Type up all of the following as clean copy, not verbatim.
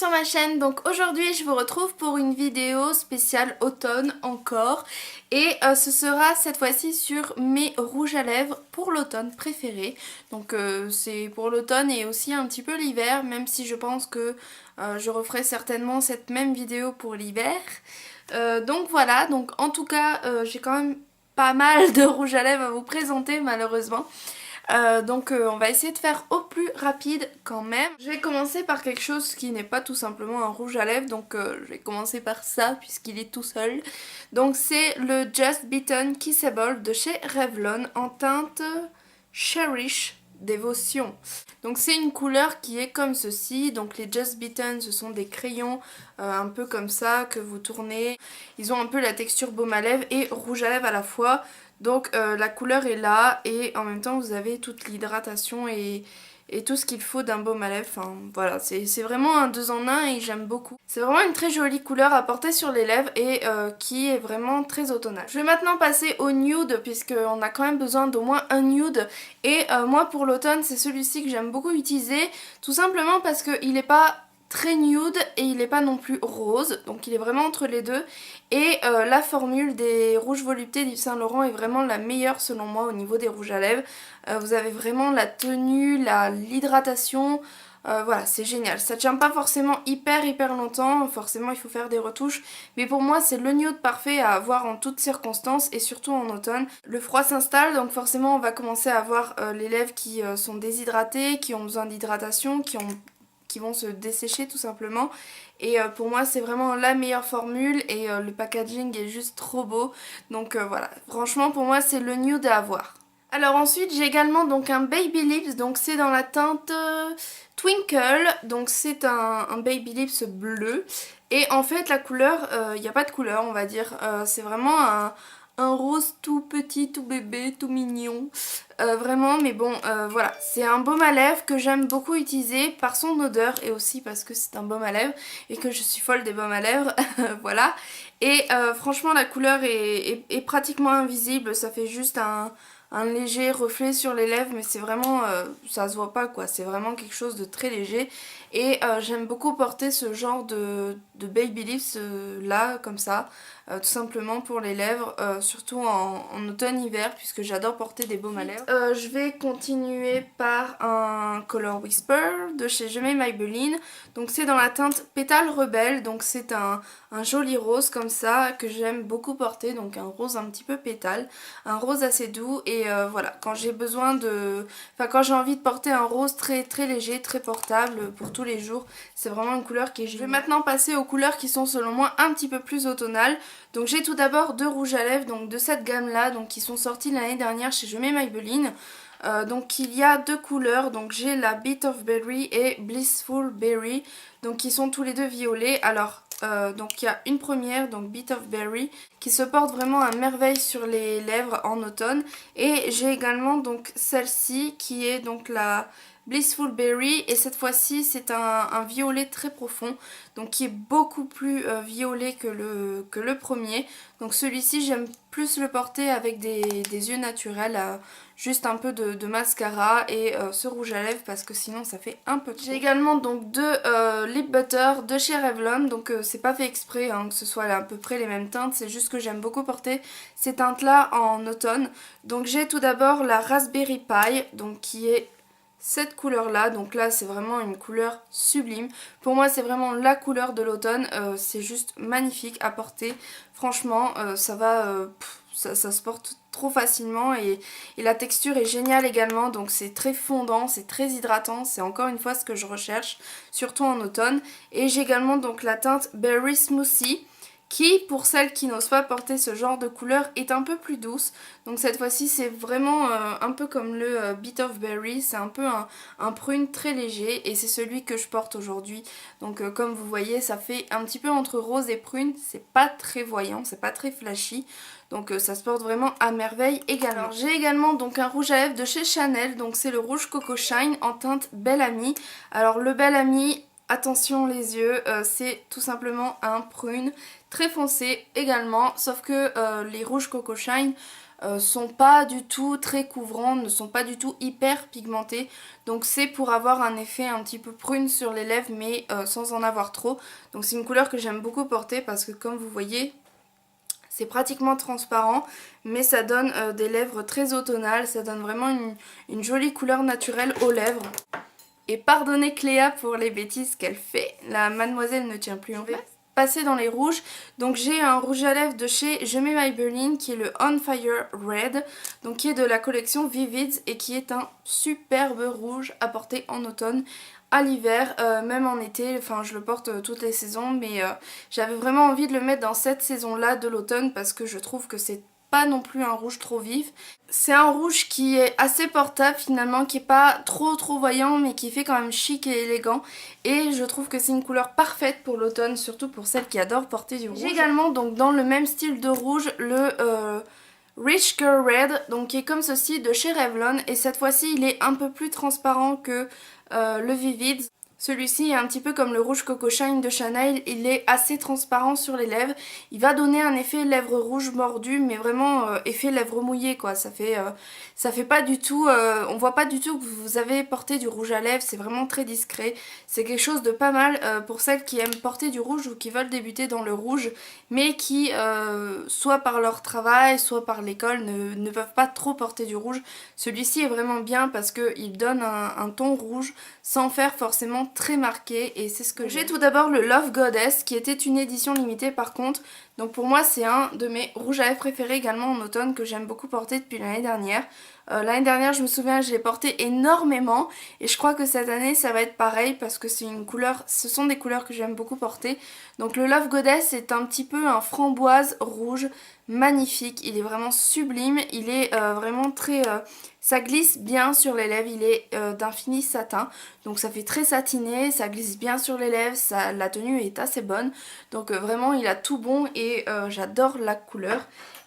sur ma chaîne. Donc aujourd'hui je vous retrouve pour une vidéo spéciale automne encore. Et ce sera cette fois-ci sur mes rouges à lèvres pour l'automne préférés. Donc c'est pour l'automne et aussi un petit peu l'hiver, même si je pense que je referai certainement cette même vidéo pour l'hiver. Donc voilà, donc en tout cas j'ai quand même pas mal de rouges à lèvres à vous présenter malheureusement. On va essayer de faire au plus rapide quand même. Je vais commencer par quelque chose qui n'est pas tout simplement un rouge à lèvres, donc je vais commencer par ça puisqu'il est tout seul. Donc c'est le Just Beaten Kissable de chez Revlon en teinte Cherish Dévotion. Donc c'est une couleur qui est comme ceci. Donc les Just Beaten, ce sont des crayons un peu comme ça que vous tournez. Ils ont un peu la texture baume à lèvres et rouge à lèvres à la fois. Donc la couleur est là et en même temps vous avez toute l'hydratation et tout ce qu'il faut d'un baume à lèvres. Enfin voilà, c'est vraiment un 2 en 1 et j'aime beaucoup. C'est vraiment une très jolie couleur à porter sur les lèvres et qui est vraiment très automnale. Je vais maintenant passer au nude puisqu'on a quand même besoin d'au moins un nude. Et moi pour l'automne c'est celui-ci que j'aime beaucoup utiliser. Tout simplement parce qu'il n'est pas très nude et il n'est pas non plus rose, donc il est vraiment entre les deux. Et la formule des rouges voluptés d'Yves Saint Laurent est vraiment la meilleure selon moi au niveau des rouges à lèvres. Vous avez vraiment la tenue, l'hydratation, voilà, c'est génial. Ça tient pas forcément hyper longtemps, forcément il faut faire des retouches, mais pour moi c'est le nude parfait à avoir en toutes circonstances et surtout en automne. Le froid s'installe, donc forcément on va commencer à avoir les lèvres qui sont déshydratées, qui ont besoin d'hydratation, qui vont se dessécher tout simplement. Et pour moi c'est vraiment la meilleure formule et le packaging est juste trop beau. Donc voilà, franchement pour moi c'est le nude à avoir. Alors ensuite j'ai également donc un Baby Lips, donc c'est dans la teinte Twinkle, donc c'est un Baby Lips bleu. Et en fait la couleur, il n'y a pas de couleur on va dire, c'est vraiment un rose tout petit, tout bébé, tout mignon. Vraiment, mais bon, voilà. C'est un baume à lèvres que j'aime beaucoup utiliser par son odeur et aussi parce que c'est un baume à lèvres et que je suis folle des baumes à lèvres. Voilà. Et franchement, la couleur est pratiquement invisible. Ça fait juste un léger reflet sur les lèvres, mais c'est vraiment, ça se voit pas quoi. C'est vraiment quelque chose de très léger. Et j'aime beaucoup porter ce genre de baby lips là, comme ça. Tout simplement pour les lèvres, surtout en automne-hiver puisque j'adore porter des baumes à lèvres. Je vais continuer par un Color Whisper de chez Je mets Maybelline. Donc c'est dans la teinte Pétale Rebelle, donc c'est un joli rose comme ça que j'aime beaucoup porter, donc un rose un petit peu pétale, un rose assez doux et voilà, quand j'ai besoin de... Enfin quand j'ai envie de porter un rose très léger, très portable pour tous les jours, c'est vraiment une couleur qui est géniale. Je vais maintenant passer aux couleurs qui sont selon moi un petit peu plus automnales. Donc j'ai tout d'abord deux rouges à lèvres donc de cette gamme là, donc qui sont sortis l'année dernière chez Je mets Maybelline. Donc il y a deux couleurs, donc j'ai la Bit of Berry et Blissful Berry, donc qui sont tous les deux violets. Alors donc il y a une première, donc Bit of Berry, qui se porte vraiment à merveille sur les lèvres en automne. Et j'ai également donc celle-ci qui est donc la Blissful Berry et cette fois-ci c'est un violet très profond, donc qui est beaucoup plus violet que le premier. Donc celui-ci j'aime plus le porter avec des yeux naturels, juste un peu de mascara et ce rouge à lèvres parce que sinon ça fait un peu trop. J'ai également donc deux lip butter de chez Revlon, donc c'est pas fait exprès hein, que ce soit à peu près les mêmes teintes, c'est juste que j'aime beaucoup porter ces teintes là en automne. Donc j'ai tout d'abord la Raspberry Pie, donc qui est cette couleur là, donc là c'est vraiment une couleur sublime. Pour moi c'est vraiment la couleur de l'automne, c'est juste magnifique à porter. Franchement ça va, ça se porte trop facilement et la texture est géniale également. Donc c'est très fondant, c'est très hydratant, c'est encore une fois ce que je recherche, surtout en automne. Et j'ai également donc la teinte Berry Smoothie, qui pour celles qui n'osent pas porter ce genre de couleur est un peu plus douce. Donc cette fois-ci c'est vraiment un peu comme le Bit of Berry, c'est un peu un prune très léger et c'est celui que je porte aujourd'hui. Donc comme vous voyez ça fait un petit peu entre rose et prune, c'est pas très voyant, c'est pas très flashy. Donc ça se porte vraiment à merveille également. J'ai également donc un rouge à lèvres de chez Chanel, donc c'est le rouge Coco Shine en teinte Belle Amie. Alors le Belle Amie, attention les yeux, c'est tout simplement un prune très foncé également, sauf que les rouges Coco Shine sont pas du tout très couvrants, ne sont pas du tout hyper pigmentés, donc c'est pour avoir un effet un petit peu prune sur les lèvres mais sans en avoir trop. Donc c'est une couleur que j'aime beaucoup porter parce que comme vous voyez c'est pratiquement transparent mais ça donne des lèvres très automnales, ça donne vraiment une jolie couleur naturelle aux lèvres. Et pardonnez Cléa pour les bêtises qu'elle fait, la mademoiselle ne tient plus en place. Passer dans les rouges, donc j'ai un rouge à lèvres de chez Je mets Maybelline qui est le On Fire Red, donc qui est de la collection Vivids et qui est un superbe rouge à porter en automne, à l'hiver, même en été, enfin je le porte toutes les saisons, mais j'avais vraiment envie de le mettre dans cette saison là de l'automne parce que je trouve que c'est pas non plus un rouge trop vif. C'est un rouge qui est assez portable finalement, qui est pas trop voyant mais qui fait quand même chic et élégant, et je trouve que c'est une couleur parfaite pour l'automne, surtout pour celles qui adorent porter du rouge. J'ai également donc dans le même style de rouge le Rich Girl Red, donc qui est comme ceci de chez Revlon, et cette fois-ci il est un peu plus transparent que le Vivids. Celui-ci est un petit peu comme le rouge Coco Shine de Chanel, il est assez transparent sur les lèvres, il va donner un effet lèvres rouges mordues mais vraiment effet lèvres mouillées quoi, ça fait pas du tout, on voit pas du tout que vous avez porté du rouge à lèvres, c'est vraiment très discret, c'est quelque chose de pas mal pour celles qui aiment porter du rouge ou qui veulent débuter dans le rouge mais qui soit par leur travail, soit par l'école ne peuvent pas trop porter du rouge. Celui-ci est vraiment bien parce qu'il donne un ton rouge sans faire forcément très marqué et c'est ce que j'ai. Tout d'abord le Love Goddess qui était une édition limitée par contre, donc pour moi c'est un de mes rouges à lèvres préférés également en automne que j'aime beaucoup porter depuis l'année dernière. L'année dernière je me souviens je l'ai porté énormément et je crois que cette année ça va être pareil parce que c'est une couleur, ce sont des couleurs que j'aime beaucoup porter. Donc le Love Goddess est un petit peu un framboise rouge magnifique, il est vraiment sublime, il est vraiment très... ça glisse bien sur les lèvres, il est d'un fini satin, donc ça fait très satiné, ça glisse bien sur les lèvres, la tenue est assez bonne, donc vraiment il a tout bon et j'adore la couleur.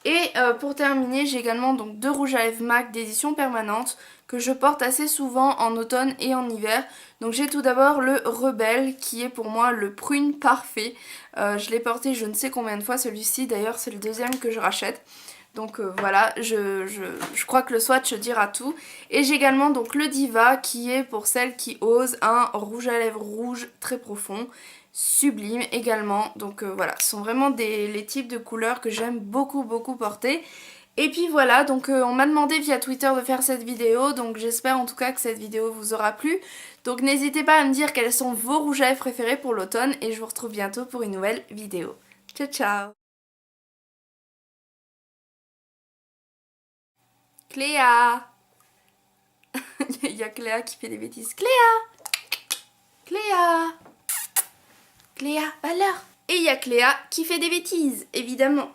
Et pour terminer j'ai également donc deux rouges à lèvres MAC d'édition permanente que je porte assez souvent en automne et en hiver. Donc j'ai tout d'abord le Rebelle qui est pour moi le prune parfait. Je l'ai porté je ne sais combien de fois celui-ci, d'ailleurs c'est le deuxième que je rachète. Donc voilà, je crois que le swatch dira tout. Et j'ai également donc le Diva qui est pour celles qui osent un rouge à lèvres rouge très profond, sublime également. Donc voilà, ce sont vraiment les types de couleurs que j'aime beaucoup porter. Et puis voilà, donc on m'a demandé via Twitter de faire cette vidéo, donc j'espère en tout cas que cette vidéo vous aura plu. Donc n'hésitez pas à me dire quels sont vos rouges à lèvres préférés pour l'automne et je vous retrouve bientôt pour une nouvelle vidéo. Ciao ciao! Cléa! Il y a Cléa qui fait des bêtises. Cléa! Cléa! Cléa, alors! Et il y a Cléa qui fait des bêtises, évidemment.